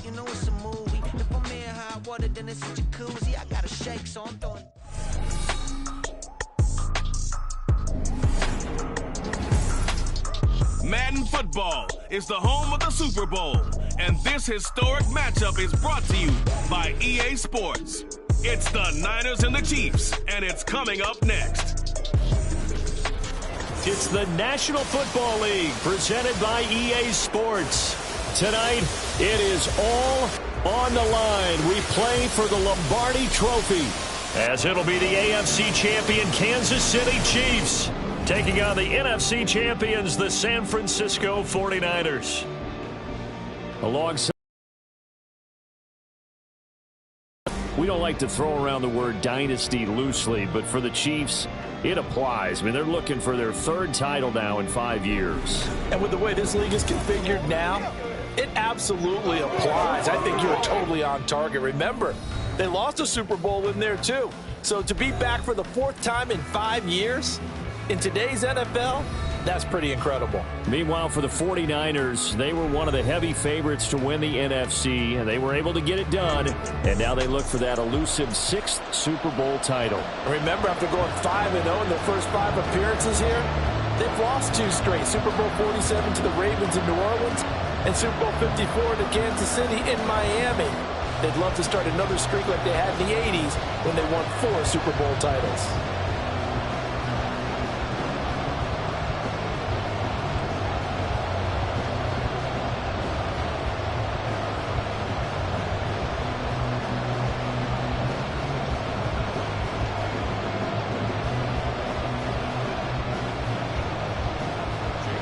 You know it's a movie. If I'm in hot water, then it's a jacuzzi. I gotta shake, so I'm throwing. Madden football is the home of the Super Bowl, and this historic matchup is brought to you by EA Sports. It's the Niners and the Chiefs, and it's coming up next. It's the National Football League presented by EA Sports. Tonight, it is all on the line. We play for the Lombardi Trophy, as it'll be the AFC champion Kansas City Chiefs taking on the NFC champions, the San Francisco 49ers. Alongside, we don't like to throw around the word dynasty loosely, but for the Chiefs, it applies. I mean, they're looking for their third title now in 5 years. And with the way this league is configured now, it absolutely applies. I think you're totally on target. Remember, they lost a Super Bowl in there too. So to be back for the fourth time in 5 years in today's NFL, that's pretty incredible. Meanwhile, for the 49ers, they were one of the heavy favorites to win the NFC, and they were able to get it done. And now they look for that elusive 6th Super Bowl title. Remember, after going 5-0 in their first 5 appearances here, they've lost 2 straight. Super Bowl 47 to the Ravens in New Orleans and Super Bowl 54 to Kansas City in Miami. They'd love to start another streak like they had in the 80s when they won 4 Super Bowl titles.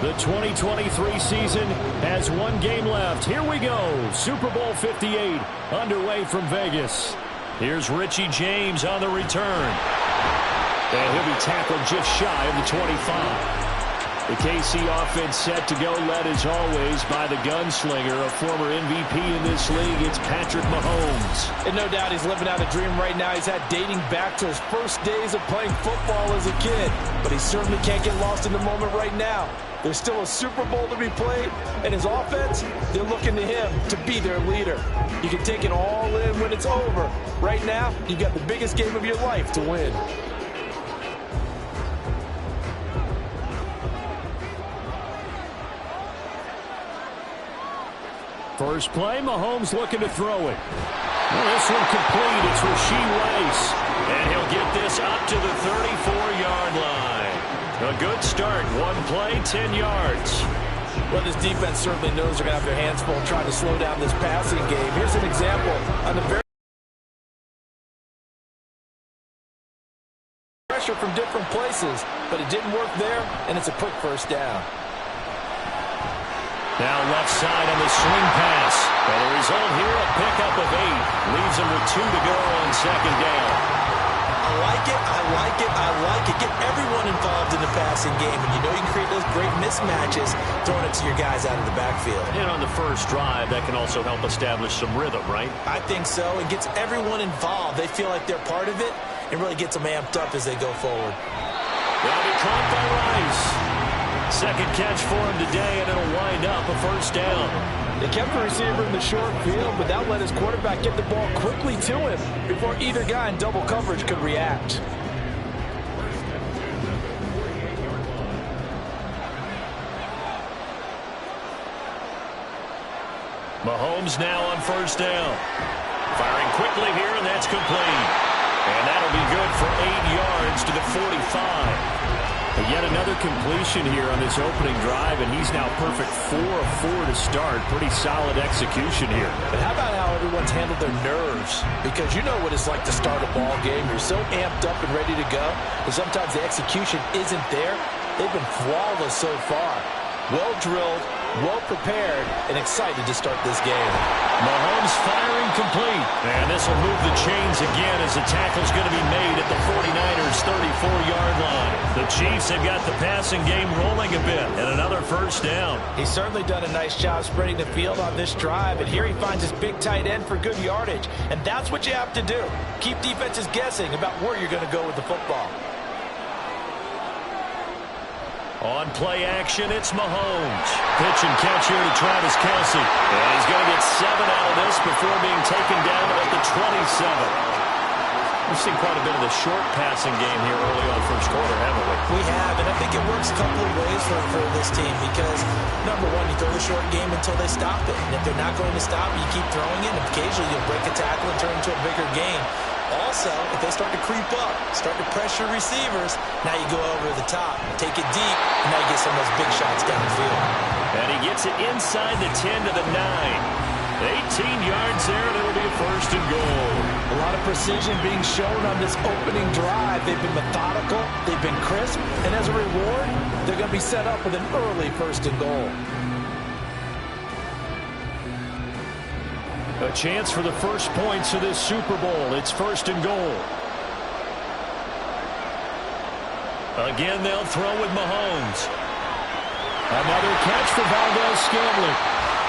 The 2023 season has 1 game left. Here we go. Super Bowl 58 underway from Vegas. Here's Richie James on the return. And he'll be tackled just shy of the 25. The KC offense set to go, led as always by the gunslinger, a former MVP in this league. It's Patrick Mahomes. And no doubt he's living out a dream right now. He's had dating back to his first days of playing football as a kid. But he certainly can't get lost in the moment right now. There's still a Super Bowl to be played, and his offense, they're looking to him to be their leader. You can take it all in when it's over. Right now, you got the biggest game of your life to win. First play, Mahomes looking to throw it. Well, this one complete. It's Rashee Rice. And he'll get this up to the 34-yard line. A good start. 1 play, 10 yards. Well, this defense certainly knows they're going to have their hands full trying to slow down this passing game. Here's an example on the very pressure from different places, but it didn't work there, and it's a quick first down. Now left side on the swing pass. And the result here, a pickup of 8. Leaves him with 2 to go on second down. I like it, I like it, I like it. Get everyone involved in the passing game. And you know you can create those great mismatches throwing it to your guys out of the backfield. And on the first drive, that can also help establish some rhythm, right? I think so. It gets everyone involved. They feel like they're part of it and really gets them amped up as they go forward. They'll be caught by Rice. Second catch for him today, and it'll wind up a first down. They kept the receiver in the short field, but that let his quarterback get the ball quickly to him before either guy in double coverage could react. Mahomes now on first down. Firing quickly here, and that's complete. And that'll be good for 8 yards to the 45. But yet another completion here on this opening drive, and he's now perfect 4 of 4 to start. Pretty solid execution here. But how about how everyone's handled their nerves? Because you know what it's like to start a ball game. You're so amped up and ready to go, and sometimes the execution isn't there. They've been flawless so far. Well drilled, well prepared, and excited to start this game. Mahomes firing complete. And this will move the chains again as the tackle's going to be made at the 49ers' 34-yard line. The Chiefs have got the passing game rolling a bit, and another first down. He's certainly done a nice job spreading the field on this drive, and here he finds his big tight end for good yardage. And that's what you have to do. Keep defenses guessing about where you're going to go with the football. On play action, it's Mahomes. Pitch and catch here to Travis Kelce. And he's going to get 7 out of this before being taken down at the 27. We've seen quite a bit of the short passing game here early on first quarter, haven't we? We have, and I think it works a couple of ways for this team because, number one, you throw the short game until they stop it. And if they're not going to stop it, you keep throwing it, and occasionally you'll break a tackle and turn it into a bigger game. Also, if they start to creep up, start to pressure receivers, now you go over the top, take it deep, and now you get some of those big shots downfield. And he gets it inside the 10 to the 9. 18 yards there, and it'll be a first and goal. A lot of precision being shown on this opening drive. They've been methodical, they've been crisp, and as a reward, they're going to be set up with an early first and goal. A chance for the first points of this Super Bowl. It's first and goal. Again, they'll throw with Mahomes. Another catch for Valdez-Scantling.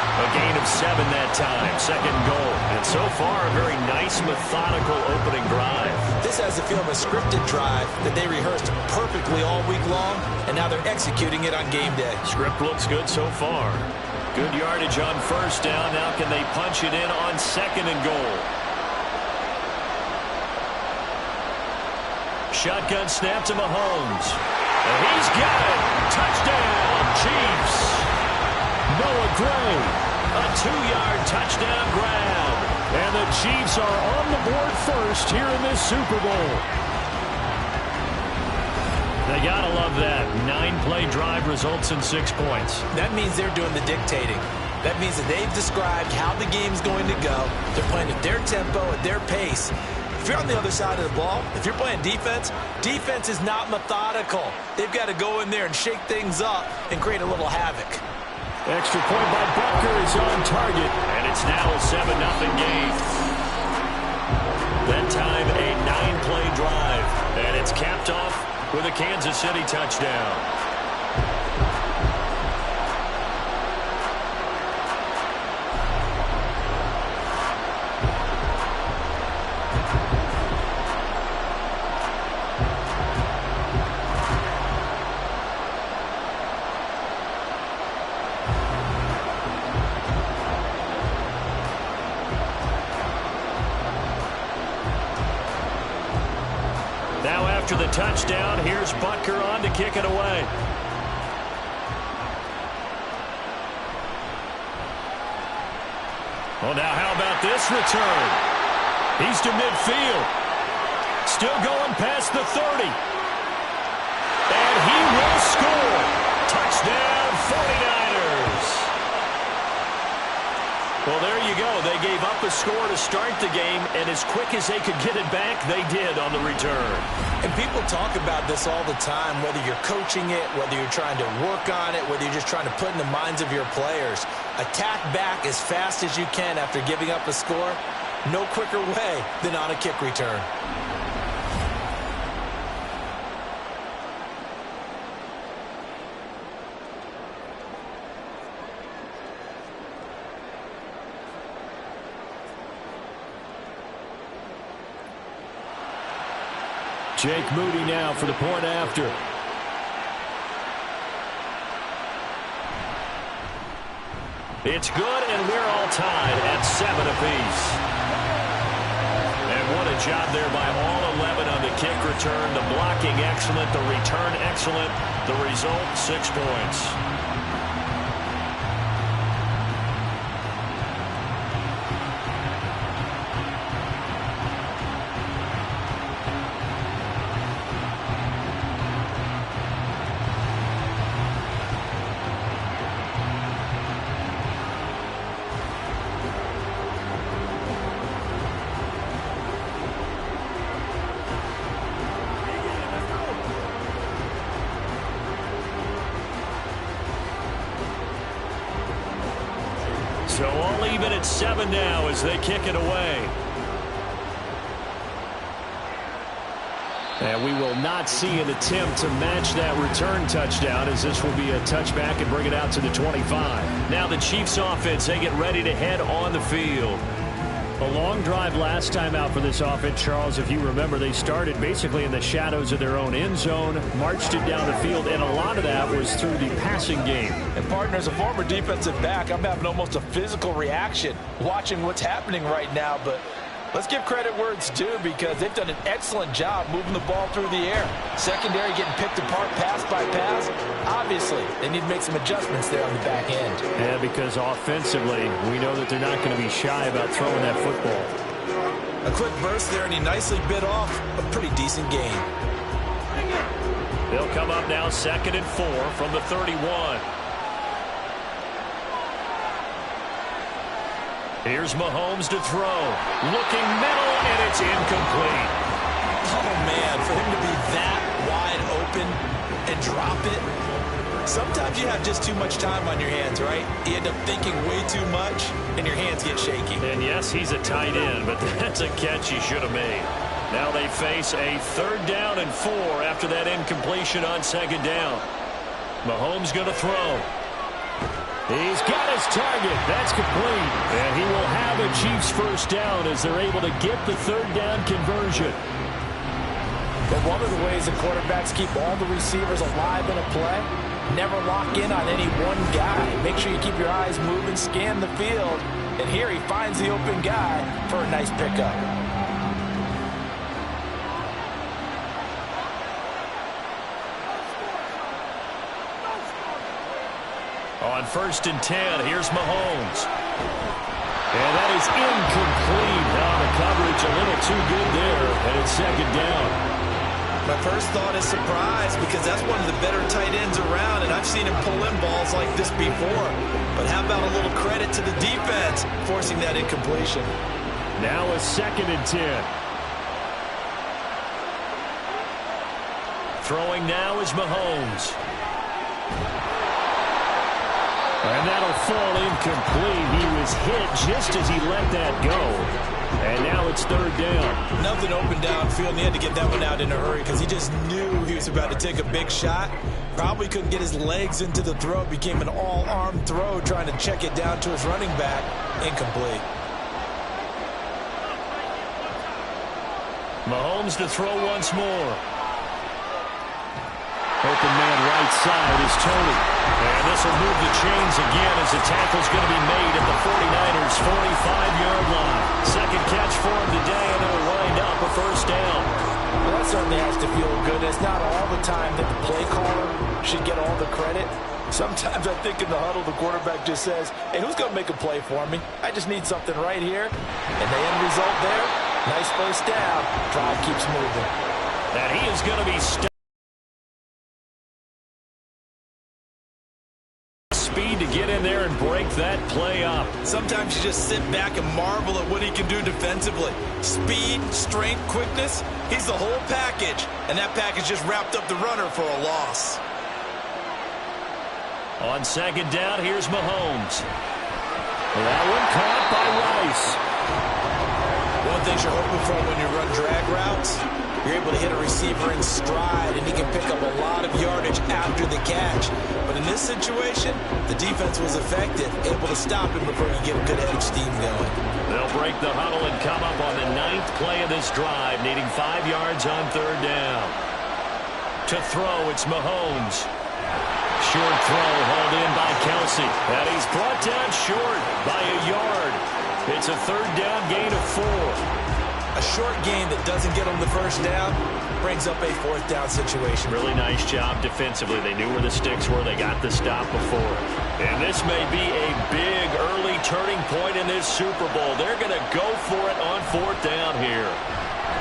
A gain of 7 that time, second goal. And so far, a very nice, methodical opening drive. This has the feel of a scripted drive that they rehearsed perfectly all week long, and now they're executing it on game day. Script looks good so far. Good yardage on first down. Now can they punch it in on second and goal? Shotgun snap to Mahomes. And he's got it. Touchdown, Chiefs. Noah Gray, a 2-yard touchdown grab. And the Chiefs are on the board first here in this Super Bowl. They gotta love that. 9-play drive results in 6 points. That means they're doing the dictating. That means that they've described how the game's going to go. They're playing at their tempo, at their pace. If you're on the other side of the ball, if you're playing defense, defense is not methodical. They've got to go in there and shake things up and create a little havoc. Extra point by Butker is on target, and it's now a 7-0 game. That time, a 9-play drive, and it's capped off with a Kansas City touchdown. After the touchdown, here's Butker on to kick it away. Well, now how about this return? He's to midfield. Still going past the 30. And he will score. Touchdown, 49ers. Well, there you go. They gave up a score to start the game, and as quick as they could get it back, they did on the return. And people talk about this all the time, whether you're coaching it, whether you're trying to work on it, whether you're just trying to put in the minds of your players. Attack back as fast as you can after giving up a score. No quicker way than on a kick return. Jake Moody now for the point after. It's good, and we're all tied at 7 apiece. And what a job there by all 11 on the kick return. The blocking excellent, the return excellent. The result, 6 points. So all even at 7 now as they kick it away. And we will not see an attempt to match that return touchdown, as this will be a touchback and bring it out to the 25. Now the Chiefs offense, they get ready to head on the field. A long drive last time out for this offense, Charles. If you remember, they started basically in the shadows of their own end zone, marched it down the field, and a lot of that was through the passing game. And partner, as a former defensive back, I'm having almost a physical reaction watching what's happening right now. But let's give credit where it's due, because they've done an excellent job moving the ball through the air. Secondary getting picked apart pass by pass. Obviously, they need to make some adjustments there on the back end. Yeah, because offensively, we know that they're not going to be shy about throwing that football. A quick burst there, and he nicely bit off a pretty decent gain. They'll come up now 2nd and 4 from the 31. Here's Mahomes to throw. Looking middle, and it's incomplete. Oh, man, for him to be that wide open and drop it. Sometimes you have just too much time on your hands, right? You end up thinking way too much, and your hands get shaky. And yes, he's a tight end, but that's a catch he should have made. Now they face a 3rd down and 4 after that incompletion on 2nd down. Mahomes going to throw. He's got his target. That's complete. And he will have a Chiefs 1st down as they're able to get the 3rd down conversion. But one of the ways the quarterbacks keep all the receivers alive in a play, never lock in on any one guy. Make sure you keep your eyes moving, scan the field. And here he finds the open guy for a nice pickup. On 1st and 10, here's Mahomes. And that is incomplete. Now the coverage a little too good there, and it's 2nd down. My first thought is surprise, because that's one of the better tight ends around, and I've seen him pull in balls like this before. But how about a little credit to the defense forcing that incompletion? Now a 2nd and 10. Throwing now is Mahomes. And that'll fall incomplete. He was hit just as he let that go. And now it's 3rd down. Nothing open downfield, and he had to get that one out in a hurry because he just knew he was about to take a big shot. Probably couldn't get his legs into the throw. It became an all-arm throw trying to check it down to his running back. Incomplete. Mahomes to throw once more. Open man right side is Tony. And this will move the chains again as the tackle's going to be made at the 49ers' 45-yard line. 2nd catch for him today, and it'll wind up a 1st down. Well, that certainly has to feel good. It's not all the time that the play caller should get all the credit. Sometimes I think in the huddle, the quarterback just says, hey, who's going to make a play for me? I just need something right here. And the end result there, nice 1st down. Drive keeps moving. And he is going to be speed to get in there and break that play up. Sometimes you just sit back and marvel at what he can do defensively. Speed, strength, quickness, he's the whole package. And that package just wrapped up the runner for a loss. On 2nd down, here's Mahomes. That one caught by Rice. One thing you're hoping for when you run drag routes, you're able to hit a receiver in stride, and he can pick up a lot of yardage after the catch. But in this situation, the defense was effective, able to stop him before you get a good head of steam going. They'll break the huddle and come up on the 9th play of this drive, needing 5 yards on 3rd down. To throw, it's Mahomes. Short throw hauled in by Kelsey. And he's brought down short by a yard. It's a 3rd down gain of 4. A short gain that doesn't get him the 1st down brings up a 4th down situation. Really nice job defensively. They knew where the sticks were. They got the stop before. And this may be a big early turning point in this Super Bowl. They're going to go for it on 4th down here.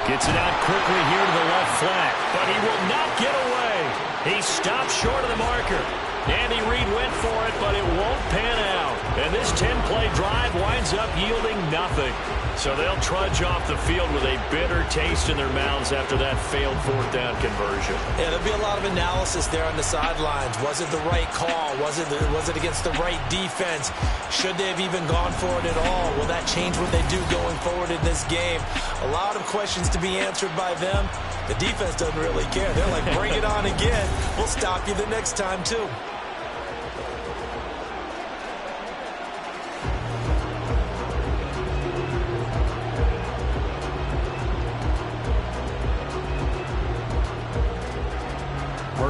Gets it out quickly here to the left flat. But he will not get away. He stopped short of the marker. Andy Reid went for it, but it won't pan out. And this 10-play drive winds up yielding nothing. So they'll trudge off the field with a bitter taste in their mouths after that failed 4th down conversion. Yeah, there'll be a lot of analysis there on the sidelines. Was it the right call? Was it against the right defense? Should they have even gone for it at all? Will that change what they do going forward in this game? A lot of questions to be answered by them. The defense doesn't really care. They're like, bring it on again. We'll stop you the next time, too.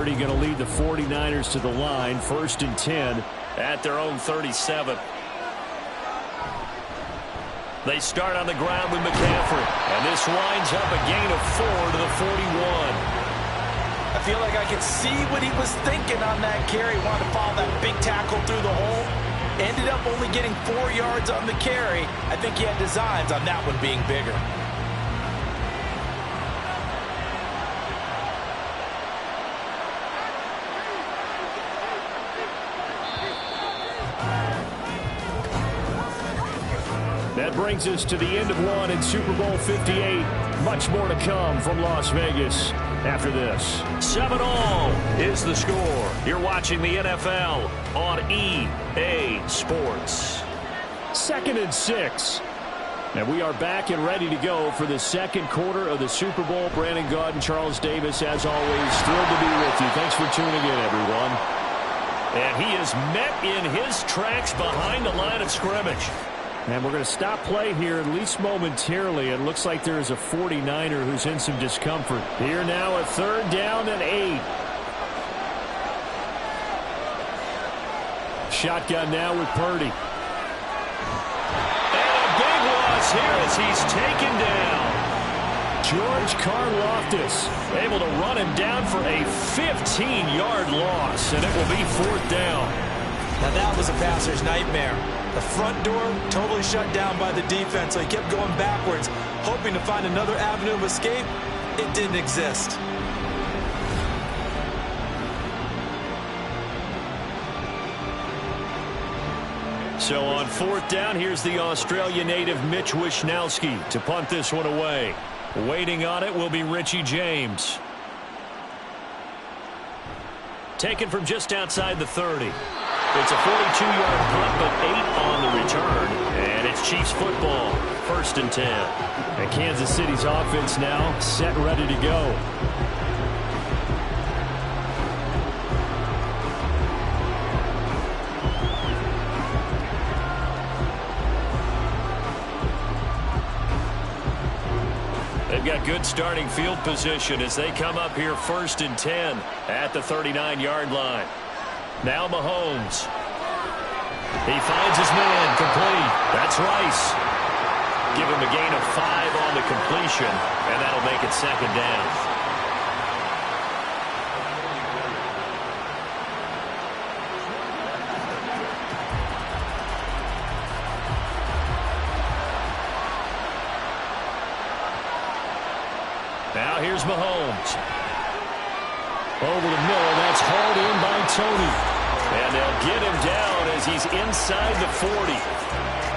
Purdy going to lead the 49ers to the line. 1st and 10 at their own 37. They start on the ground with McCaffrey. And this winds up a gain of 4 to the 41. I feel like I could see what he was thinking on that carry. Wanted to follow that big tackle through the hole. Ended up only getting 4 yards on the carry. I think he had designs on that one being bigger. That brings us to the end of one in Super Bowl 58. Much more to come from Las Vegas after this. 7-all is the score. You're watching the NFL on EA Sports. 2nd and 6. And we are back and ready to go for the second quarter of the Super Bowl. Brandon Gaud and Charles Davis, as always, thrilled to be with you. Thanks for tuning in, everyone. And he is met in his tracks behind the line of scrimmage. And we're going to stop play here, at least momentarily. It looks like there is a 49er who's in some discomfort. Here now, a 3rd down and 8. Shotgun now with Purdy. And a big loss here as he's taken down. George Karlaftis able to run him down for a 15-yard loss, and it will be 4th down. Now that was a passer's nightmare. The front door totally shut down by the defense, so he kept going backwards, hoping to find another avenue of escape. It didn't exist. So on 4th down, here's the Australia native Mitch Wishnowsky to punt this one away. Waiting on it will be Richie James. Taken from just outside the 30. It's a 42-yard punt, but 8 on the return. And it's Chiefs football, 1st and 10. And Kansas City's offense now set and ready to go. They've got good starting field position as they come up here 1st and 10 at the 39-yard line. Now Mahomes. He finds his man complete. That's Rice. Give him a gain of 5 on the completion, and that'll make it 2nd down. Now here's Mahomes. Over to Miller. That's hauled in by Tony. And they'll get him down as he's inside the 40.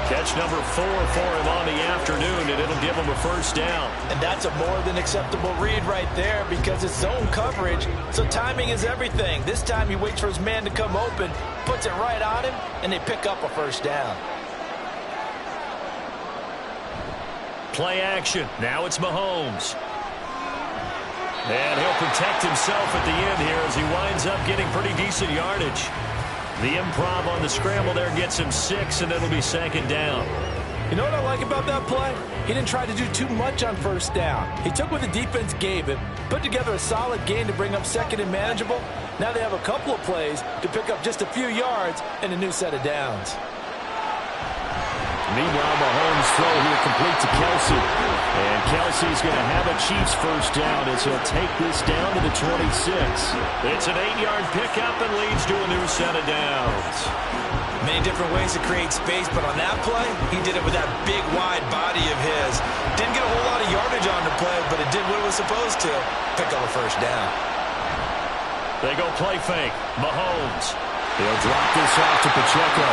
Catch number 4 for him on the afternoon, and it'll give him a 1st down. And that's a more than acceptable read right there because it's zone coverage, so timing is everything. This time he waits for his man to come open, puts it right on him, and they pick up a 1st down. Play action. Now it's Mahomes. And he'll protect himself at the end here as he winds up getting pretty decent yardage. The improv on the scramble there gets him 6, and it'll be 2nd down. You know what I like about that play? He didn't try to do too much on 1st down. He took what the defense gave him, put together a solid gain to bring up 2nd and manageable. Now they have a couple of plays to pick up just a few yards and a new set of downs. Meanwhile, Mahomes' throw here complete to Kelsey. And Kelsey's going to have a Chiefs 1st down as he'll take this down to the 26. It's an 8-yard pickup and leads to a new set of downs. Many different ways to create space, but on that play, he did it with that big, wide body of his. Didn't get a whole lot of yardage on the play, but it did what it was supposed to. Pick up a 1st down. They go play fake. Mahomes. He'll drop this off to Pacheco.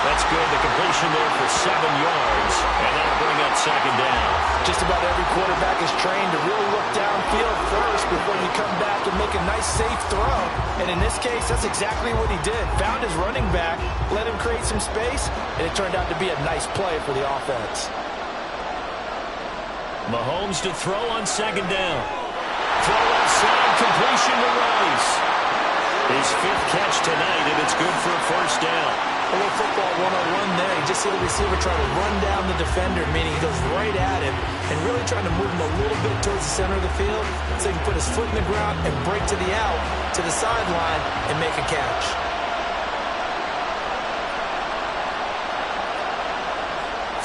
That's good. The completion there for 7 yards, and that'll bring up 2nd down. Just about every quarterback is trained to really look downfield first before you come back and make a nice, safe throw. And in this case, that's exactly what he did. Found his running back, let him create some space, and it turned out to be a nice play for the offense. Mahomes to throw on 2nd down. Throw outside, completion to Rice. His 5th catch tonight, and it's good for a 1st down. A little football 101 there. You just see the receiver try to run down the defender, meaning he goes right at him and really trying to move him a little bit towards the center of the field so he can put his foot in the ground and break to the out, to the sideline, and make a catch.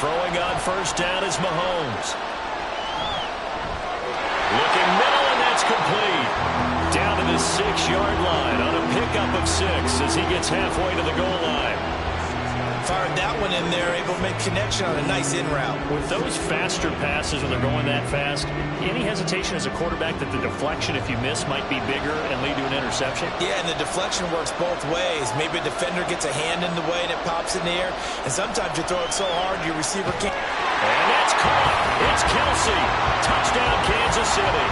Throwing on first down is Mahomes. Looking middle, and that's complete. Down to the 6-yard line on a pickup of 6 as he gets halfway to the goal line. Fired that one in there, able to make connection on a nice in route. With those faster passes when they're going that fast, any hesitation as a quarterback that the deflection, if you miss, might be bigger and lead to an interception? Yeah, and the deflection works both ways. Maybe a defender gets a hand in the way and it pops in the air, and sometimes you throw it so hard your receiver can't. And that's caught. It's Kelsey. Touchdown, Kansas City.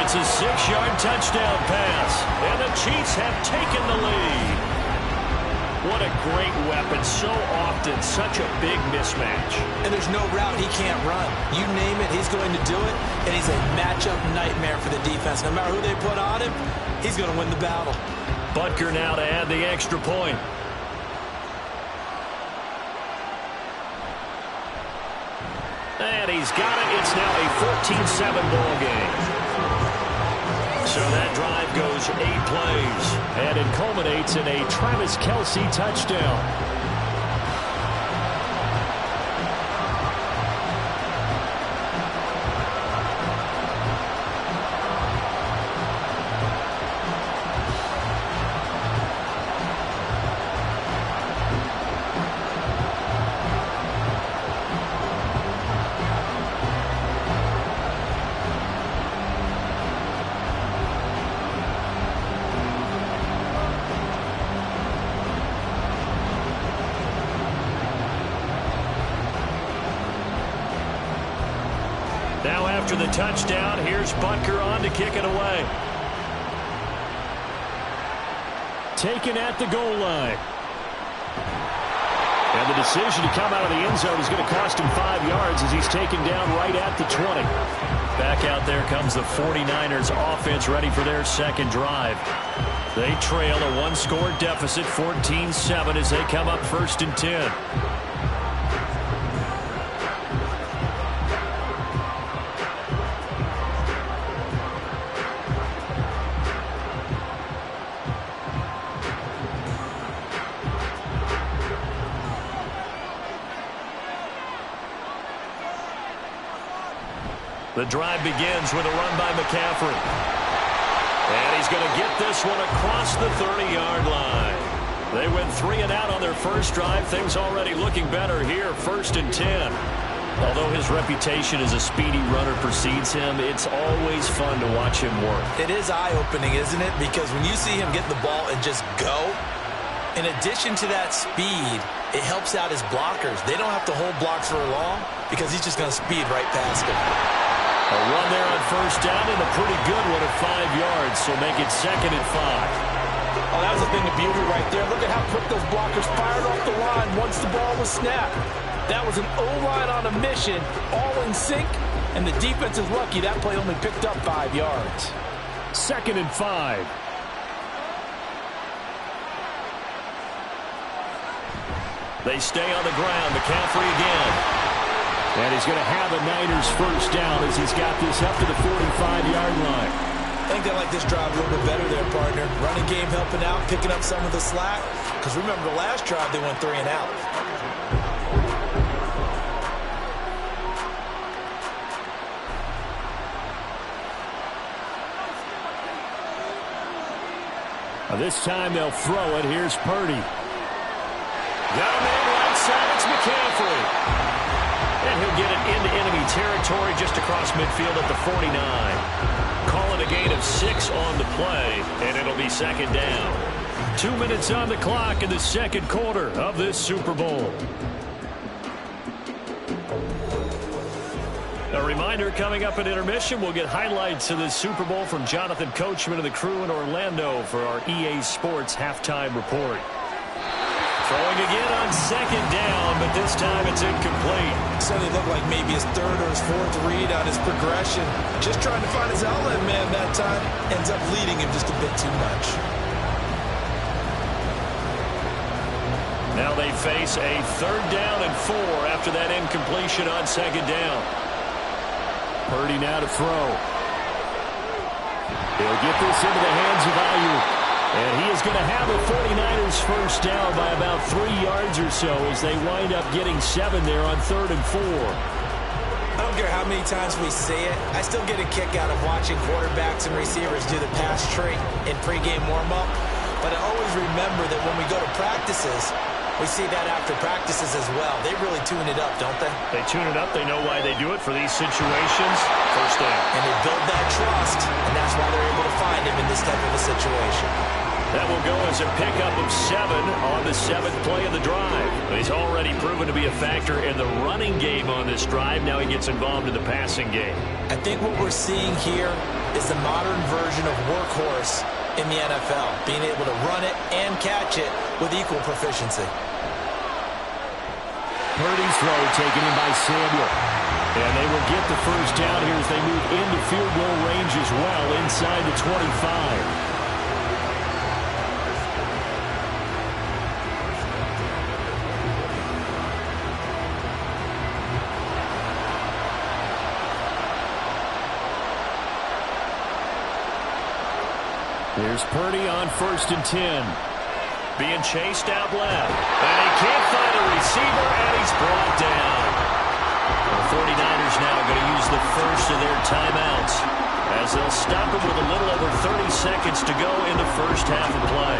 It's a 6-yard touchdown pass, and the Chiefs have taken the lead. What a great weapon. So often, such a big mismatch. And there's no route he can't run. You name it, he's going to do it, and he's a matchup nightmare for the defense. No matter who they put on him, he's going to win the battle. Butker now to add the extra point. And he's got it. It's now a 14-7 ball game. So that drive goes 8 plays, and it culminates in a Travis Kelce touchdown. Now after the touchdown, here's Butker on to kick it away. Taken at the goal line. And the decision to come out of the end zone is going to cost him 5 yards as he's taken down right at the 20. Back out there comes the 49ers offense ready for their second drive. They trail a one-score deficit, 14-7, as they come up 1st and 10. The drive begins with a run by McCaffrey. And he's going to get this one across the 30-yard line. They went 3 and out on their first drive. Things already looking better here, 1st and 10. Although his reputation as a speedy runner precedes him, it's always fun to watch him work. It is eye-opening, isn't it? Because when you see him get the ball and just go, in addition to that speed, it helps out his blockers. They don't have to hold blocks for long because he's just going to speed right past them. A run there on first down and a pretty good one at 5 yards, so make it 2nd and 5. Oh, that was a thing of beauty right there. Look at how quick those blockers fired off the line once the ball was snapped. That was an O-line on a mission, all in sync, and the defense is lucky that play only picked up 5 yards. 2nd and 5. They stay on the ground. McCaffrey again. And he's going to have a Niners first down as he's got this up to the 45-yard line. I think they like this drive a little bit better there, partner. Running game helping out, picking up some of the slack. Because remember, the last drive they went 3 and out. Now this time they'll throw it. Here's Purdy. Got a man right side. It's McCaffrey. And he'll get it into enemy territory just across midfield at the 49. Call it a gain of 6 on the play, and it'll be 2nd down. 2 minutes on the clock in the second quarter of this Super Bowl. A reminder, coming up at intermission, we'll get highlights of this Super Bowl from Jonathan Coachman and the crew in Orlando for our EA Sports halftime report. Throwing again on 2nd down, but this time it's incomplete. Suddenly looked like maybe his 3rd or his 4th read on his progression. Just trying to find his outlet man that time. Ends up leading him just a bit too much. Now they face a 3rd down and 4 after that incompletion on 2nd down. Purdy now to throw. He'll get this into the hands of Ayuk. And he is going to have the 49ers first down by about 3 yards or so as they wind up getting 7 there on 3rd and 4. I don't care how many times we say it, I still get a kick out of watching quarterbacks and receivers do the pass tree in pregame warm-up. But I always remember that when we go to practices, we see that after practices as well. They really tune it up, don't they? They tune it up. They know why they do it for these situations. First down. And they build that trust, and that's why they're able to find him in this type of a situation. That will go as a pickup of 7 on the 7th play of the drive. He's already proven to be a factor in the running game on this drive. Now he gets involved in the passing game. I think what we're seeing here is the modern version of workhorse in the NFL, being able to run it and catch it with equal proficiency. Purdy's throw taken in by Samuel. And they will get the first down here as they move into field goal range as well inside the 25. Here's Purdy on 1st and 10. Being chased out left. And he can't find a receiver, and he's brought down. The 49ers now going to use the first of their timeouts as they'll stop him with a little over 30 seconds to go in the first half of play.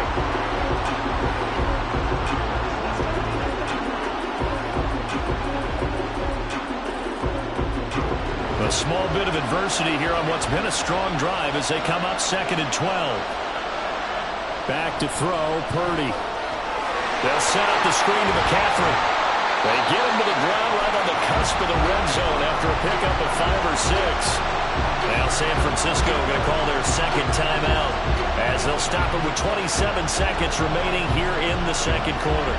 A small bit of adversity here on what's been a strong drive as they come up 2nd and 12. Back to throw, Purdy. They'll set up the screen to McCaffrey. They get him to the ground right on the cusp of the red zone after a pickup of 5 or 6. Now San Francisco going to call their 2nd timeout as they'll stop him with 27 seconds remaining here in the 2nd quarter.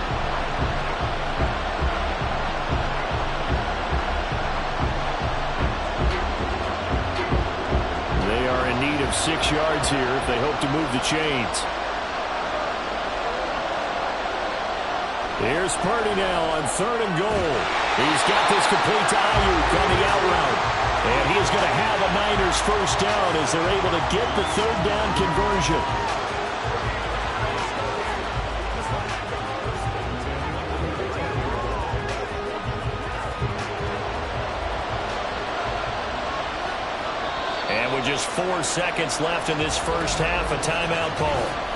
They are in need of 6 yards here if they hope to move the chains. Here's Purdy now on 3rd and goal. He's got this complete to Ayuk on the out route. And he is going to have a Niners first down as they're able to get the 3rd down conversion. And with just 4 seconds left in this first half, a timeout call.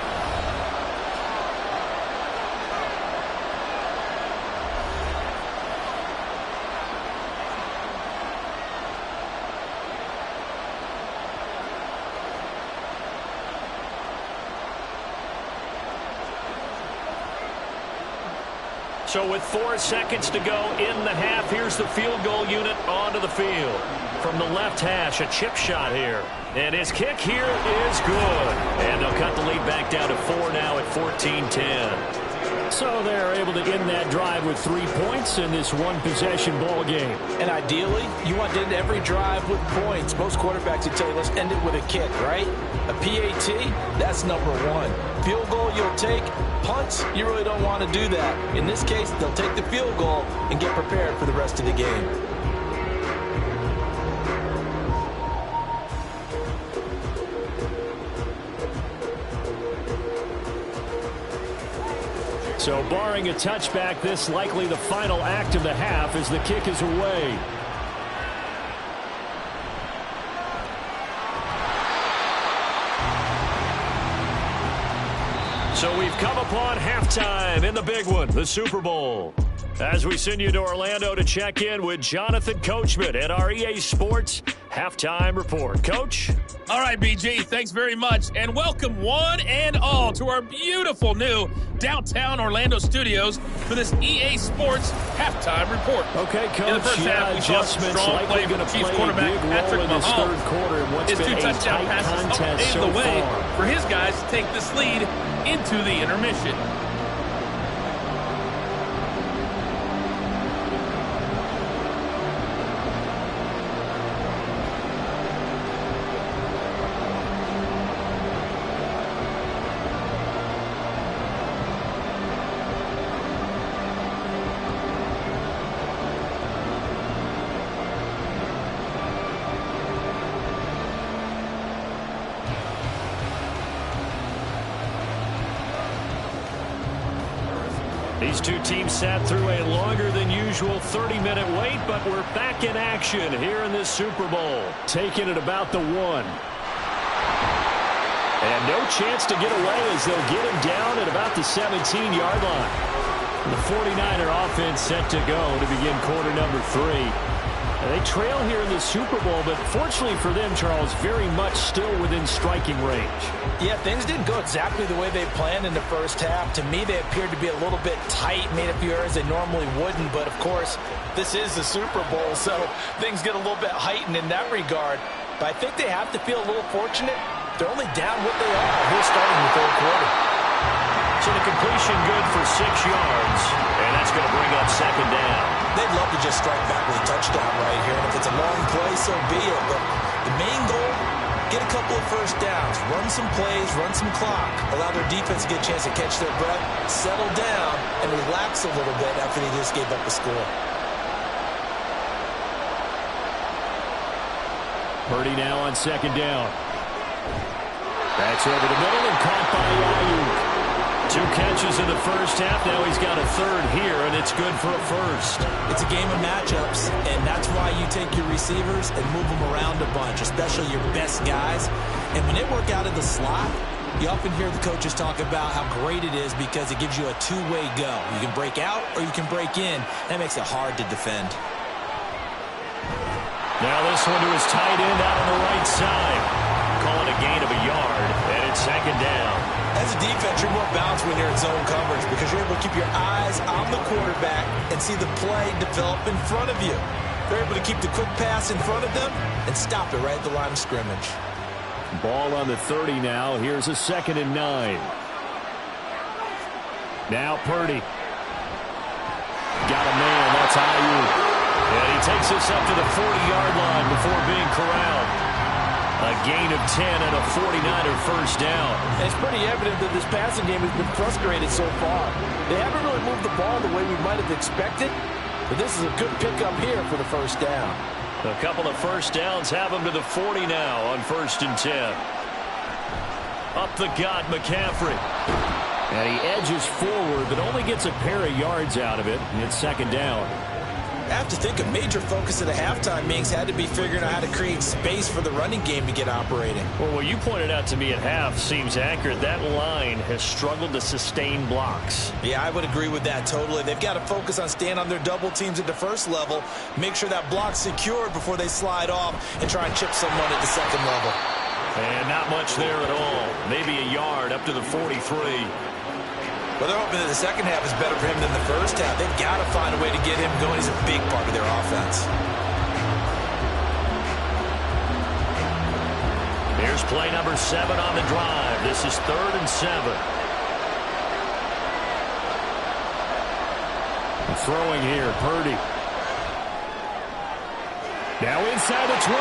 So with 4 seconds to go in the half, here's the field goal unit onto the field. From the left hash, a chip shot here. And his kick here is good. And they'll cut the lead back down to 4 now at 14-10. So they're able to end that drive with 3 points in this one-possession ball game. And ideally, you want to end every drive with points. Most quarterbacks would tell you, let's end it with a kick, right? A PAT, that's number 1. Field goal you'll take. Punts, you really don't want to do that. In this case, they'll take the field goal and get prepared for the rest of the game. So barring a touchback, this likely the final act of the half as the kick is away. So we've come upon halftime in the big one, the Super Bowl. As we send you to Orlando to check in with Jonathan Coachman at our EA Sports Halftime Report. Coach? All right, BG, thanks very much, and welcome one and all to our beautiful new downtown Orlando studios for this EA Sports Halftime Report. Okay, Coach. In the first half, we saw some strong play from Chiefs quarterback Patrick Mahomes. His 2 touchdown passes helped pave the way for his guys to take this lead into the intermission. These two teams sat through a longer than usual 30-minute wait, but we're back in action here in this Super Bowl. Taking it about the 1. And no chance to get away as they'll get him down at about the 17-yard line. The 49er offense set to go to begin quarter number 3. They trail here in the Super Bowl, but fortunately for them, Charles, very much still within striking range. Yeah, things didn't go exactly the way they planned in the first half. To me, they appeared to be a little bit tight, made a few errors they normally wouldn't. But, of course, this is the Super Bowl, so things get a little bit heightened in that regard. But I think they have to feel a little fortunate. They're only down what they are here starting the third quarter. So the completion good for 6 yards, and that's going to bring up second down. They'd love to just strike back with a touchdown right here, and if it's a long play, so be it. But the main goal, get a couple of first downs, run some plays, run some clock, allow their defense to get a chance to catch their breath, settle down, and relax a little bit after they just gave up the score. Purdy now on second down. That's over the middle and caught by Ayuk. 2 catches in the first half. Now he's got a third here, and it's good for a first. It's a game of matchups, and that's why you take your receivers and move them around a bunch, especially your best guys. And when they work out of the slot, you often hear the coaches talk about how great it is because it gives you a two-way go. You can break out or you can break in. That makes it hard to defend. Now this one to his tight end out on the right side. Call it a gain of a yard, and it's second down. As a defense, you're more balanced when you're in zone coverage because you're able to keep your eyes on the quarterback and see the play develop in front of you. They're able to keep the quick pass in front of them and stop it right at the line of scrimmage. Ball on the 30 now. Here's a 2nd and 9. Now Purdy. Got a man. That's Ayuk. And he takes us up to the 40-yard line before being corralled. A gain of 10 and a 49er first down. And it's pretty evident that this passing game has been frustrated so far. They haven't really moved the ball the way we might have expected, but this is a good pickup here for the first down. A couple of first downs have them to the 40 now on 1st and 10. Up the gut, McCaffrey. And he edges forward, but only gets a pair of yards out of it. It's second down. I have to think a major focus of the halftime meetings had to be figuring out how to create space for the running game to get operating. Well, what you pointed out to me at half seems accurate. That line has struggled to sustain blocks. Yeah, I would agree with that totally. They've got to focus on staying on their double teams at the first level, make sure that block's secured before they slide off and try and chip someone at the second level. And not much there at all. Maybe a yard up to the 43. Well, they're hoping that the second half is better for him than the first half. They've got to find a way to get him going. He's a big part of their offense. Here's play number 7 on the drive. This is 3rd and 7. Throwing here, Purdy. Now inside the 25.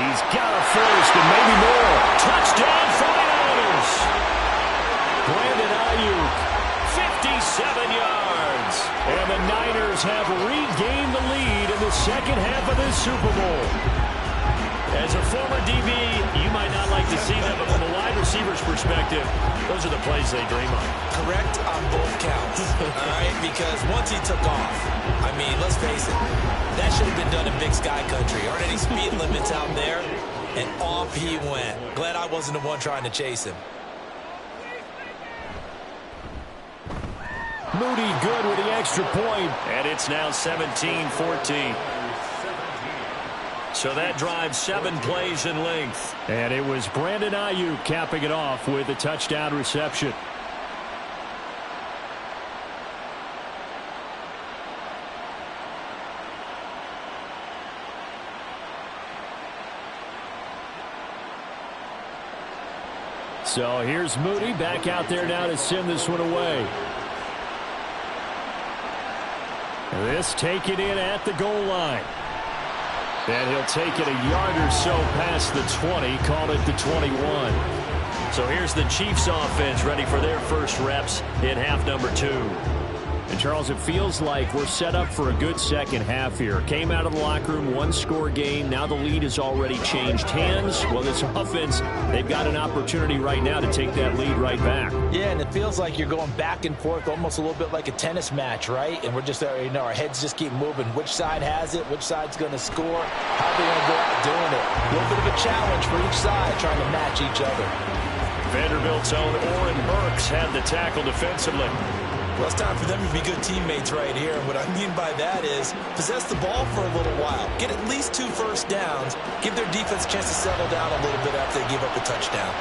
He's got a first and maybe more. Touchdown 49ers. Brandon Ayuk, 57 yards. And the Niners have regained the lead in the second half of this Super Bowl. As a former DB, you might not like to see them, but from a wide receiver's perspective, those are the plays they dream of. Correct on both counts, all right? Because once he took off, I mean, let's face it, that should have been done in Big Sky Country. Aren't any speed limits out there? And off he went. Glad I wasn't the one trying to chase him. Moody good with the extra point, and it's now 17-14. So that drives 7 plays in length. And it was Brandon Ayuk capping it off with a touchdown reception. So here's Moody back out there now to send this one away. This taken in at the goal line. And he'll take it a yard or so past the 20, call it the 21. So here's the Chiefs offense ready for their first reps in half number 2. And, Charles, it feels like we're set up for a good second half here. Came out of the locker room, one-score game. Now the lead has already changed hands. Well, this offense, they've got an opportunity right now to take that lead right back. Yeah, and it feels like you're going back and forth, almost a little bit like a tennis match, right? And we're just, our heads just keep moving. Which side has it? Which side's going to score? How are they going to go out doing it? A little bit of a challenge for each side, trying to match each other. Vanderbilt's own Oren Burks had the tackle defensively. Well, it's time for them to be good teammates right here. And what I mean by that is possess the ball for a little while. Get at least 2 first downs. Give their defense a chance to settle down a little bit after they give up a touchdown.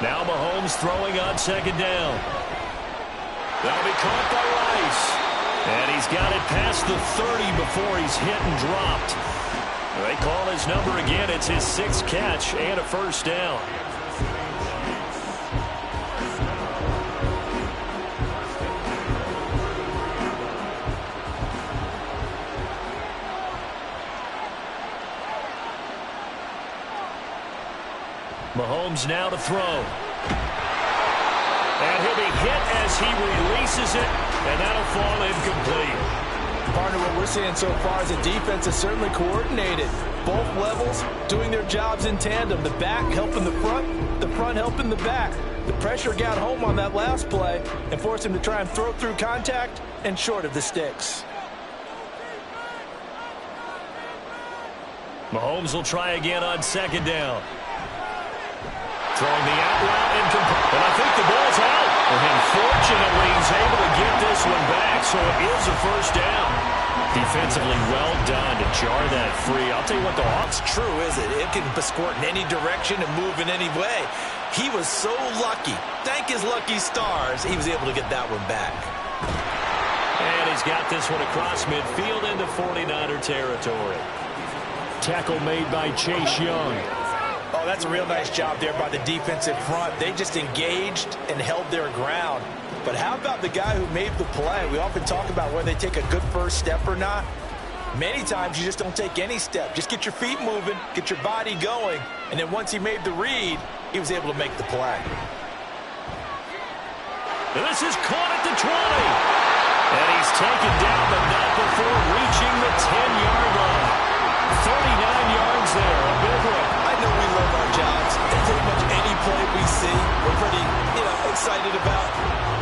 Now Mahomes throwing on second down. That'll be caught by Rice. And he's got it past the 30 before he's hit and dropped. They call his number again. It's his 6th catch and a first down. Mahomes now to throw. And he'll be hit as he releases it, and that'll fall incomplete. Partner, what we're seeing so far is the defense is certainly coordinated. Both levels doing their jobs in tandem. The back helping the front helping the back. The pressure got home on that last play and forced him to try and throw through contact and short of the sticks. Mahomes will try again on second down. Throwing the out route incomplete. And I think the ball's out. And fortunately, he's able to get this one back, so it is a first down. Defensively well done to jar that free. I'll tell you what, it's true, is it? It can squirt in any direction and move in any way. He was so lucky. Thank his lucky stars, he was able to get that one back. And he's got this one across midfield into 49er territory. Tackle made by Chase Young. Oh, that's a real nice job there by the defensive front. They just engaged and held their ground. But how about the guy who made the play? We often talk about whether they take a good first step or not. Many times you just don't take any step. Just get your feet moving, get your body going, and then once he made the read, he was able to make the play. And this is caught at the 20. And he's taken down, but not before reaching the 10-yard line. 39 yards there, a big one. I know we love our jobs, and pretty much any play we see, we're pretty, excited about.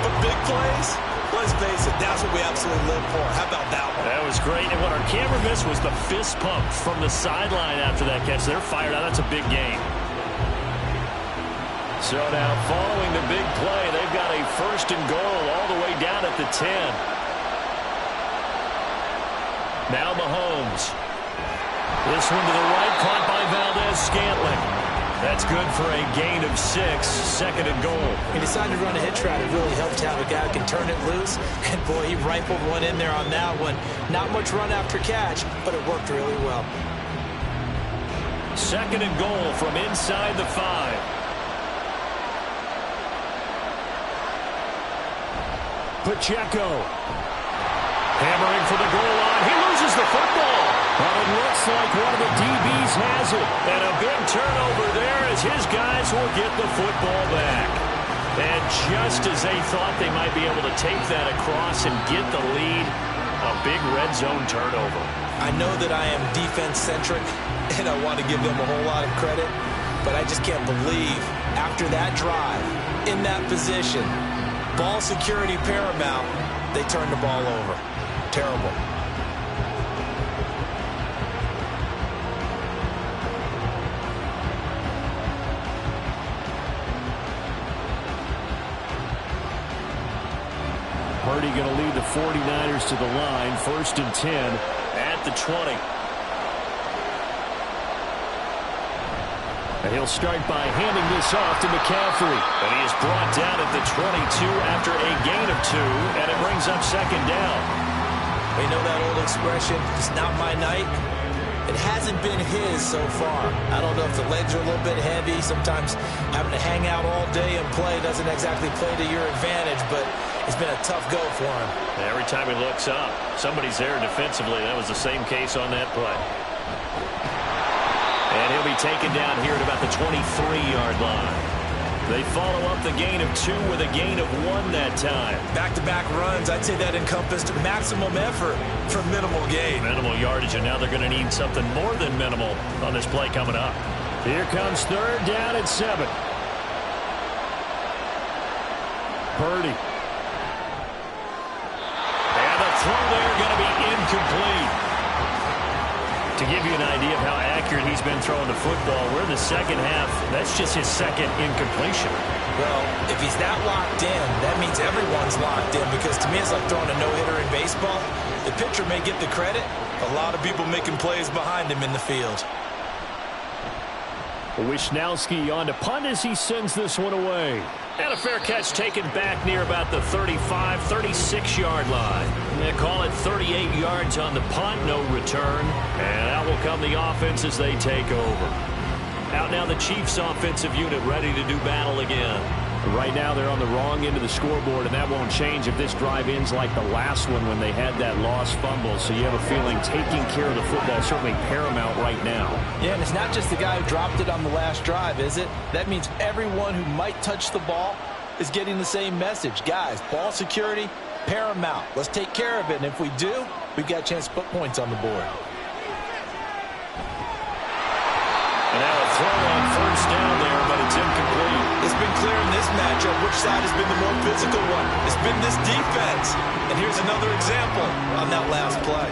But big plays, let's face it, that's what we absolutely live for. How about that one? That was great. And what our camera missed was the fist pump from the sideline after that catch. They're fired out. That's a big game. So now following the big play, they've got a first and goal all the way down at the 10. Now Mahomes. This one to the right, caught by Valdez-Scantling. That's good for a gain of 6, second and goal. He decided to run a hitch route. It really helped to have a guy who can turn it loose. And, boy, he rifled one in there on that one. Not much run after catch, but it worked really well. Second and goal from inside the 5. Pacheco. Hammering for the goal line. He loses the football. But it looks like one of the DBs has it. And a big turnover there as his guys will get the football back. And just as they thought they might be able to take that across and get the lead, a big red zone turnover. I know that I am defense-centric, and I want to give them a whole lot of credit, but I just can't believe after that drive, in that position, ball security paramount, they turned the ball over. Terrible. Purdy going to lead the 49ers to the line. First and 10 at the 20. And he'll start by handing this off to McCaffrey. And he is brought down at the 22 after a gain of 2. And it brings up second down. We know that old expression, it's not my night. It hasn't been his so far. I don't know if the legs are a little bit heavy. Sometimes having to hang out all day and play doesn't exactly play to your advantage, but it's been a tough go for him. Every time he looks up, somebody's there defensively. That was the same case on that play. And he'll be taken down here at about the 23-yard line. They follow up the gain of 2 with a gain of 1 that time. Back-to-back runs, I'd say that encompassed maximum effort for minimal gain. Minimal yardage, and now they're going to need something more than minimal on this play coming up. Here comes 3rd down and 7. Purdy. And the throw there going to be incomplete. To give you an idea of how accurate he's been throwing the football, we're in the second half. That's just his second incompletion. Well, if he's that locked in, that means everyone's locked in, because to me it's like throwing a no-hitter in baseball. The pitcher may get the credit. A lot of people making plays behind him in the field. Wisnowski on to punt as he sends this one away. And a fair catch taken back near about the 35, 36-yard line. They call it 38 yards on the punt, no return. And out will come the offense as they take over. Out now the Chiefs offensive unit ready to do battle again. Right now they're on the wrong end of the scoreboard, and that won't change if this drive ends like the last one when they had that lost fumble. So you have a feeling taking care of the football is certainly paramount right now. Yeah, and it's not just the guy who dropped it on the last drive, is it? That means everyone who might touch the ball is getting the same message. Guys, ball security, paramount. Let's take care of it, and if we do, we've got a chance to put points on the board. And now a throw on 1st down there, but it's incomplete. It's been clear in this matchup which side has been the more physical one. It's been this defense. And here's another example on that last play.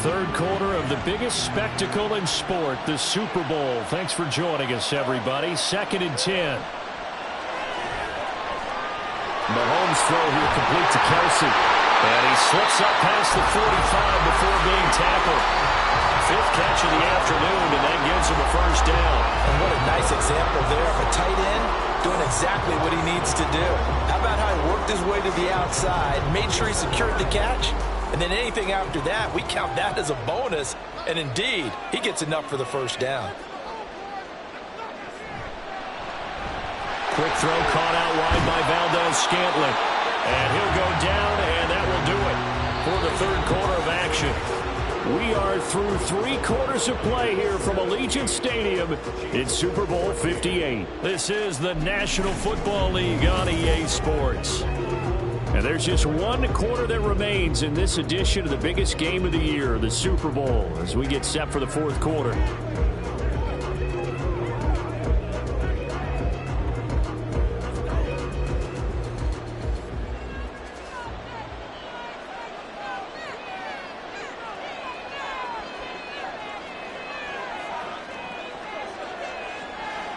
Third quarter of the biggest spectacle in sport, the Super Bowl. Thanks for joining us, everybody. 2nd and 10. Mahomes throw here complete to Kelsey. And he slips up past the 45 before being tackled. 5th catch of the afternoon, and that gives him a 1st down. And what a nice example there of a tight end doing exactly what he needs to do. How about how he worked his way to the outside, made sure he secured the catch, and then anything after that, we count that as a bonus. And indeed, he gets enough for the 1st down. Quick throw caught out wide by Valdez-Scantling. And he'll go down, and that will do it for the 3rd quarter of action. We are through 3 quarters of play here from Allegiant Stadium in Super Bowl 58. This is the National Football League on EA Sports. And there's just 1 quarter that remains in this edition of the biggest game of the year, the Super Bowl, as we get set for the 4th quarter.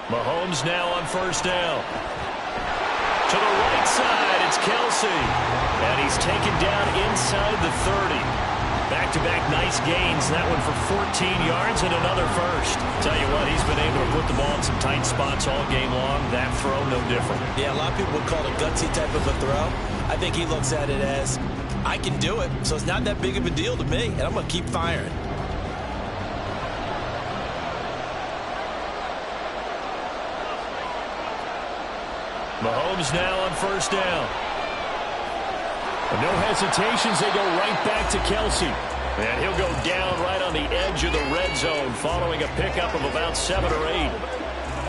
Mahomes now on 1st down. To the right side, it's Kelsey. And he's taken down inside the 30. Back-to-back nice gains. That one for 14 yards and another 1st. Tell you what, he's been able to put the ball in some tight spots all game long. That throw, no different. Yeah, a lot of people would call it a gutsy type of a throw. I think he looks at it as, I can do it, so it's not that big of a deal to me, and I'm going to keep firing. Mahomes now on 1st down. No hesitations, they go right back to Kelsey. And he'll go down right on the edge of the red zone following a pickup of about 7 or 8.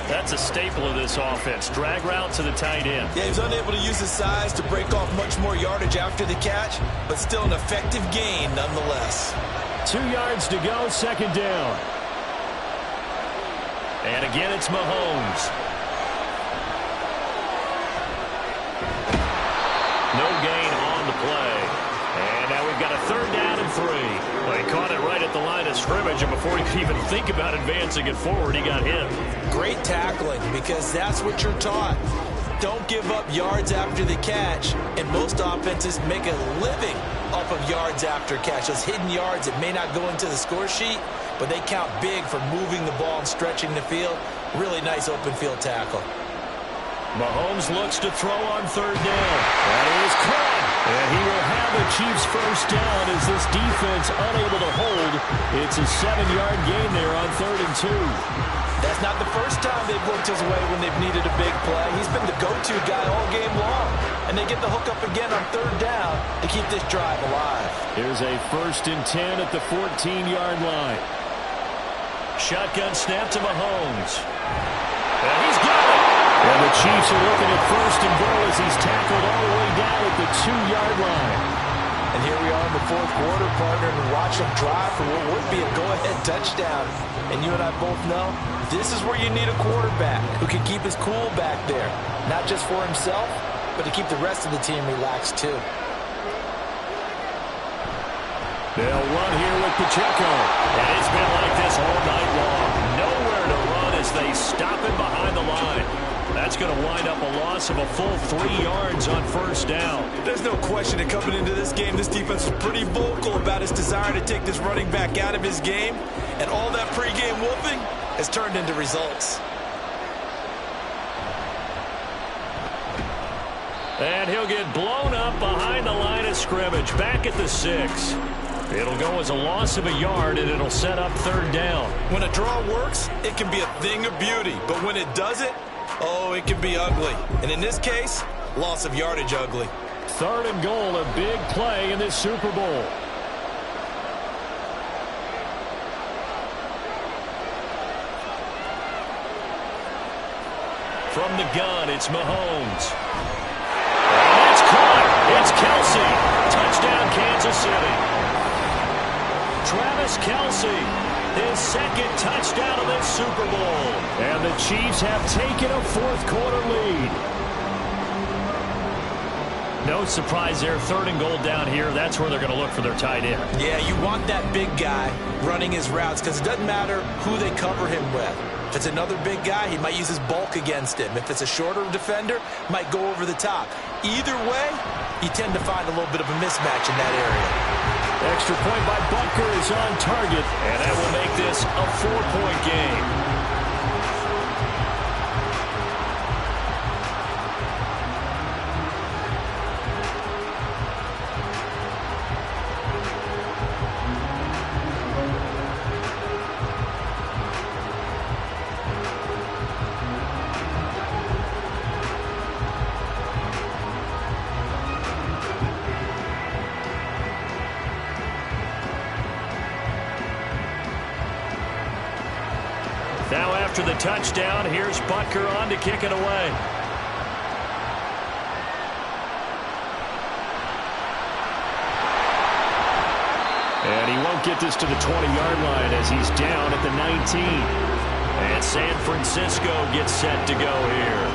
That's a staple of this offense. Drag route to the tight end. Yeah, he was unable to use his size to break off much more yardage after the catch, but still an effective gain nonetheless. 2 yards to go, 2nd down. And again, it's Mahomes. No gain on the play. And now we've got a 3rd down and 3. Well, he caught it right at the line of scrimmage, and before he could even think about advancing it forward, he got hit. Great tackling, because that's what you're taught. Don't give up yards after the catch, and most offenses make a living off of yards after catch. Those hidden yards that may not go into the score sheet, but they count big for moving the ball and stretching the field. Really nice open field tackle. Mahomes looks to throw on 3rd down. That is caught. And he will have the Chiefs 1st down as this defense unable to hold. It's a 7-yard gain there on 3rd and 2. That's not the first time they've worked his way when they've needed a big play. He's been the go-to guy all game long. And they get the hook up again on 3rd down to keep this drive alive. Here's a 1st and 10 at the 14-yard line. Shotgun snap to Mahomes. And he's got it. And the Chiefs are looking at 1st and goal as he's tackled all the way down at the 2-yard line. And here we are in the 4th quarter, partner, and watch him drive for what would be a go-ahead touchdown. And you and I both know this is where you need a quarterback who can keep his cool back there. Not just for himself, but to keep the rest of the team relaxed too. They'll run here with Pacheco. And it's been like this all night long. Nowhere to run as they stop him behind the line. That's going to wind up a loss of a full 3 yards on 1st down. There's no question that coming into this game, this defense was pretty vocal about its desire to take this running back out of his game. And all that pregame wolfing has turned into results. And he'll get blown up behind the line of scrimmage, back at the 6. It'll go as a loss of a yard, and it'll set up 3rd down. When a draw works, it can be a thing of beauty. But when it doesn't, oh, it can be ugly. And in this case, loss of yardage ugly. 3rd and goal, a big play in this Super Bowl. From the gun, it's Mahomes. And it's caught. It's Kelsey. Touchdown, Kansas City. Travis Kelsey, his 2nd touchdown of this Super Bowl. And the Chiefs have taken a 4th quarter lead. No surprise there. 3rd and goal down here. That's where they're going to look for their tight end. Yeah, you want that big guy running his routes because it doesn't matter who they cover him with. If it's another big guy, he might use his bulk against him. If it's a shorter defender, might go over the top. Either way, you tend to find a little bit of a mismatch in that area. Extra point by Butker is on target, and that will make this a 4-point game. Now after the touchdown, here's Butker on to kick it away. And he won't get this to the 20-yard line as he's down at the 19. And San Francisco gets set to go here.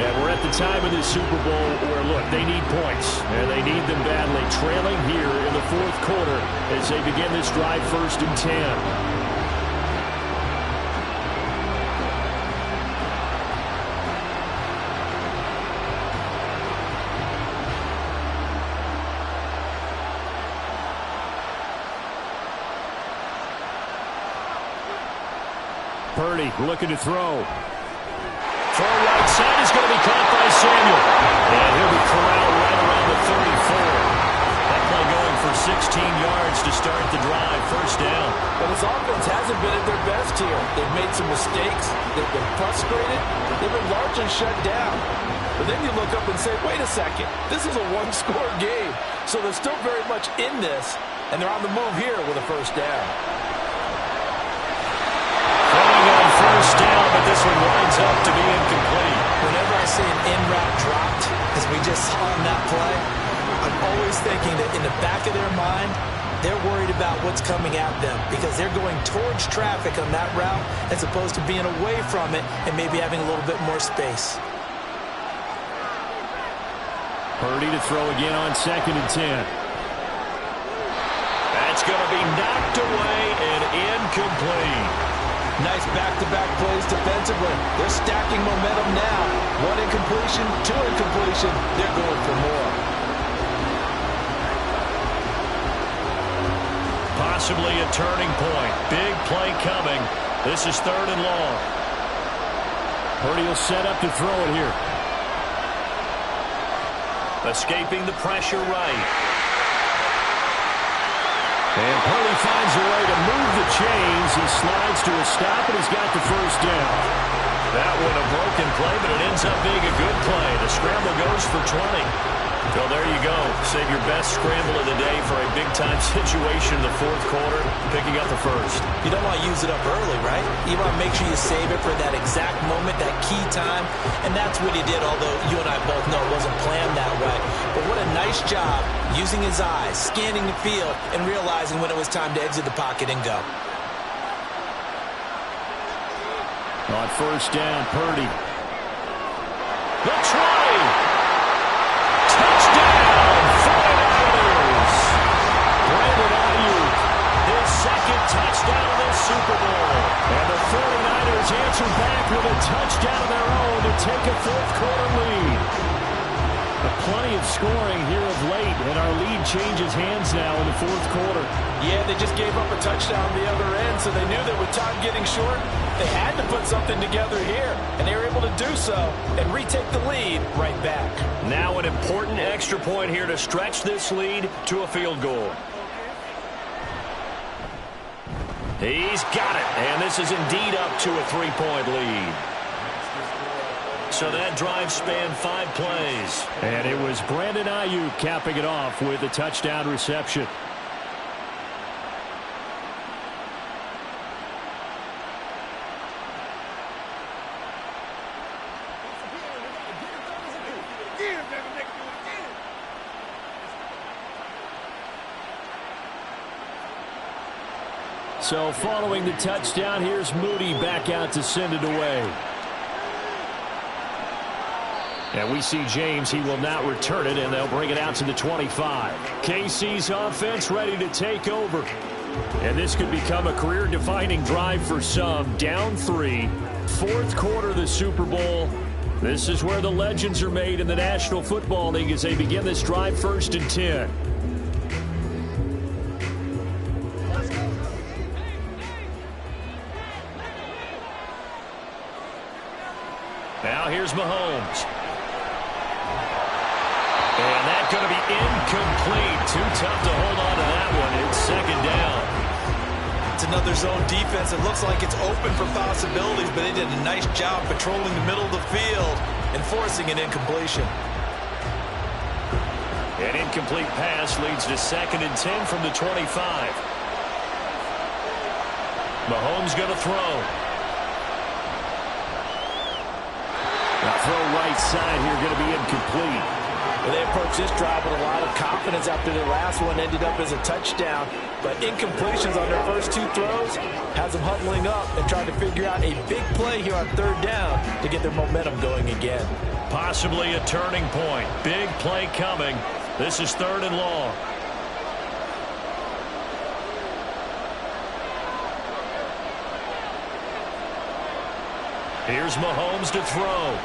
And we're at the time of the Super Bowl where, look, they need points. And they need them badly. Trailing here in the 4th quarter as they begin this drive 1st and 10. Purdy looking to throw. Far right side is going to be caught by Samuel. And he'll be corralled right around the 34. That play going for 16 yards to start the drive. 1st down. But his offense hasn't been at their best here. They've made some mistakes. They've been frustrated. They've been largely shut down. But then you look up and say, wait a second. This is a 1-score game. So they're still very much in this. And they're on the move here with a 1st down. 1st down, but this one winds up to be incomplete. Whenever I see an in-route dropped, as we just saw on that play, I'm always thinking that in the back of their mind, they're worried about what's coming at them because they're going towards traffic on that route as opposed to being away from it and maybe having a little bit more space. Purdy to throw again on 2nd and 10. That's going to be knocked away and incomplete. Nice back-to-back plays defensively. They're stacking momentum now. 1 incompletion, 2 incompletion. They're going for more. Possibly a turning point. Big play coming. This is 3rd and long. Purdy will set up to throw it here. Escaping the pressure right. And Purdy finds a way to move the chains. He slides to a stop, and he's got the 1st down. That one a broken play, but it ends up being a good play. The scramble goes for 20. Well, there you go. Save your best scramble of the day for a big-time situation in the fourth quarter, picking up the first. You don't want to use it up early, right? You want to make sure you save it for that exact moment, that key time, and that's what he did, although you and I both know it wasn't planned that way. But what a nice job using his eyes, scanning the field, and realizing when it was time to exit the pocket and go. On first down, Purdy. The try! Touchdown, 49ers! Brandon Ayuk, his second touchdown of this Super Bowl. And the 49ers answer back with a touchdown of their own to take a fourth-quarter lead. Plenty of scoring here of late, and our lead changes hands now in the fourth quarter. Yeah, they just gave up a touchdown on the other end, so they knew that with time getting short, they had to put something together here, and they were able to do so and retake the lead right back. Now an important extra point here to stretch this lead to a field goal. He's got it, and this is indeed up to a 3-point lead. So that drive spanned 5 plays. And it was Brandon Ayuk capping it off with a touchdown reception. So following the touchdown, here's Moody back out to send it away. And we see James, he will not return it, and they'll bring it out to the 25. KC's offense ready to take over. And this could become a career-defining drive for some. Down 3, fourth quarter of the Super Bowl. This is where the legends are made in the National Football League as they begin this drive 1st and 10. Now here's Mahomes. And that's going to be incomplete. Too tough to hold on to that one. It's second down. It's another zone defense. It looks like it's open for possibilities, but they did a nice job patrolling the middle of the field and forcing an incompletion. An incomplete pass leads to 2nd and 10 from the 25. Mahomes going to throw. The throw right side here going to be incomplete. They approached this drive with a lot of confidence after their last one ended up as a touchdown. But incompletions on their first 2 throws has them huddling up and trying to figure out a big play here on 3rd down to get their momentum going again. Possibly a turning point. Big play coming. This is 3rd and long. Here's Mahomes to throw.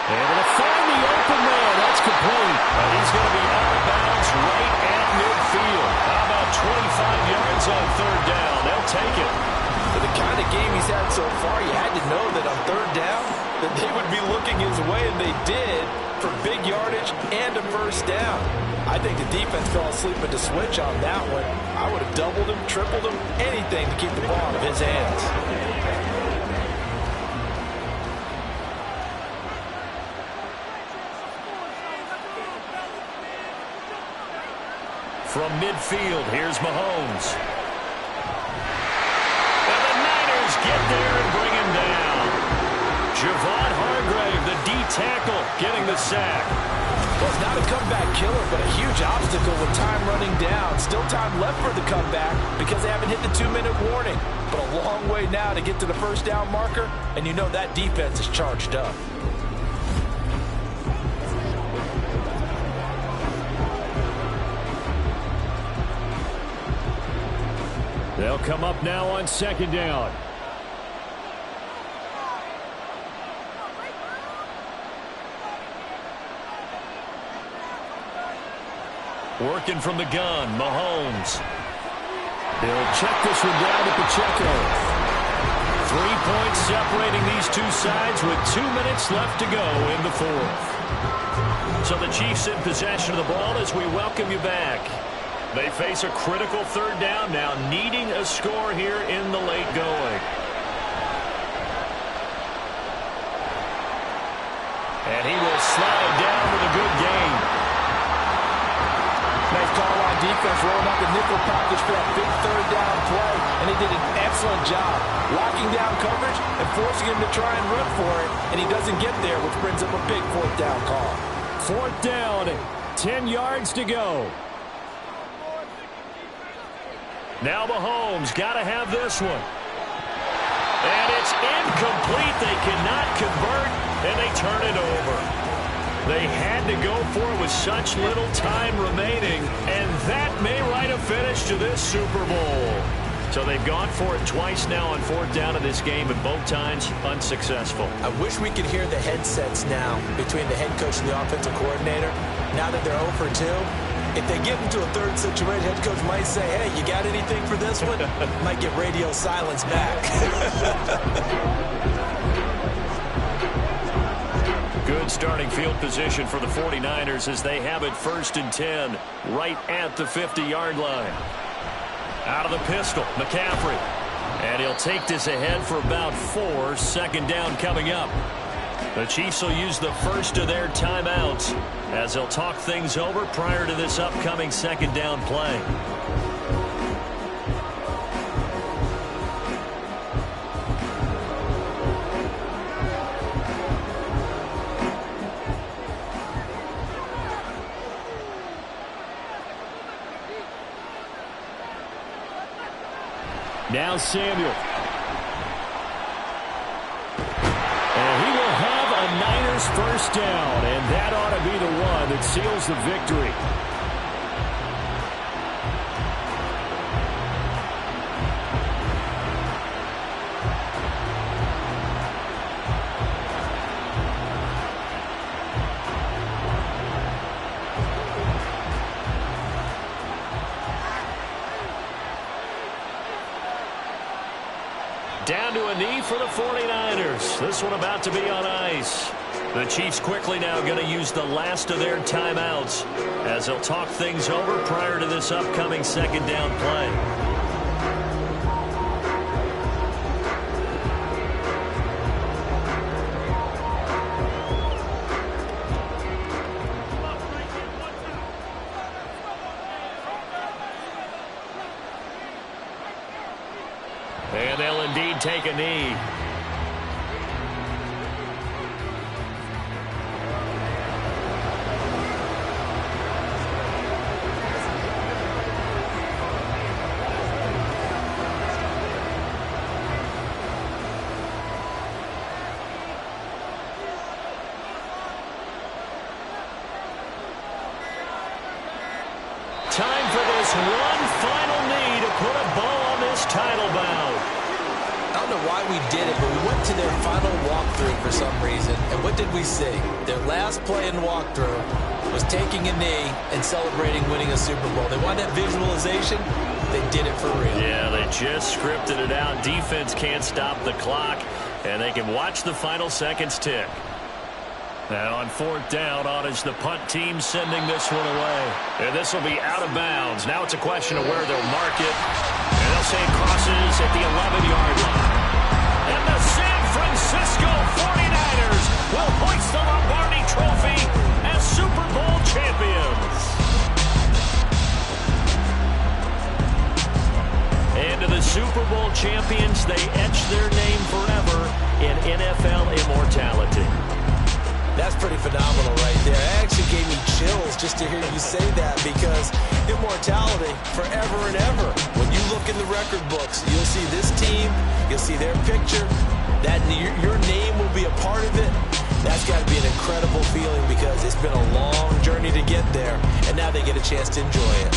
Able to find the open man. That's complete. And he's going to be out of bounds right at midfield. How about 25 yards on 3rd down? They'll take it. For the kind of game he's had so far, you had to know that on 3rd down that they would be looking his way, and they did, for big yardage and a first down. I think the defense fell asleep at the switch on that one. I would have doubled him, tripled him, anything to keep the ball out of his hands. From midfield, here's Mahomes. And the Niners get there and bring him down. Javon Hargrave, the D-tackle, getting the sack. Well, it's not a comeback killer, but a huge obstacle with time running down. Still time left for the comeback because they haven't hit the 2-minute warning. But a long way now to get to the first down marker, and you know that defense is charged up. They'll come up now on 2nd down. Working from the gun, Mahomes. He'll check this one down to Pacheco. 3 points separating these two sides with 2 minutes left to go in the fourth. So the Chiefs in possession of the ball as we welcome you back. They face a critical 3rd down now, needing a score here in the late going. And he will slide down with call on defense, rolling out the nickel package for that big third down play, and they did an excellent job locking down coverage and forcing him to try and run for it, and he doesn't get there, which brings up a big fourth down call. Fourth down, 10 yards to go. Now Mahomes got to have this one. And it's incomplete. They cannot convert, and they turn it over. They had to go for it with such little time remaining, and that may write a finish to this Super Bowl. So they've gone for it twice now on fourth down in this game, and both times unsuccessful. I wish we could hear the headsets now between the head coach and the offensive coordinator. Now that they're 0 for 2, if they get into a third situation, head coach might say, hey, you got anything for this one? Might get radio silence back. Good starting field position for the 49ers as they have it 1st and 10 right at the 50-yard line. Out of the pistol, McCaffrey. And he'll take this ahead for about 4. Second down coming up. The Chiefs will use the first of their timeouts as they'll talk things over prior to this upcoming second down play. Now Samuel. And he will have a Niners first down, and that ought to be the one that seals the victory. Down to a knee for the 49ers. This one about to be on ice. The Chiefs quickly now going to use the last of their timeouts as they'll talk things over prior to this upcoming second down play. And they'll indeed take a knee. Time for this one final knee to put a bow on this title bout. I don't know why we did it, but we went to their final walkthrough for some reason. And what did we see? Their last play in walkthrough was taking a knee and celebrating winning a Super Bowl. They wanted that visualization. They did it for real. Yeah, they just scripted it out. Defense can't stop the clock, and they can watch the final seconds tick. Now on fourth down, on is the punt team sending this one away. And this will be out of bounds. Now it's a question of where they'll mark it. And they'll say it crosses at the 11-yard line. And the San Francisco 49ers will hoist the Lombardi Trophy as Super Bowl champions. And to the Super Bowl champions, they etch their name forever in NFL immortality. That's pretty phenomenal right there. It actually gave me chills just to hear you say that, because immortality forever and ever. When you look in the record books, you'll see this team, you'll see their picture, that your name will be a part of it. That's got to be an incredible feeling, because it's been a long journey to get there, and now they get a chance to enjoy it.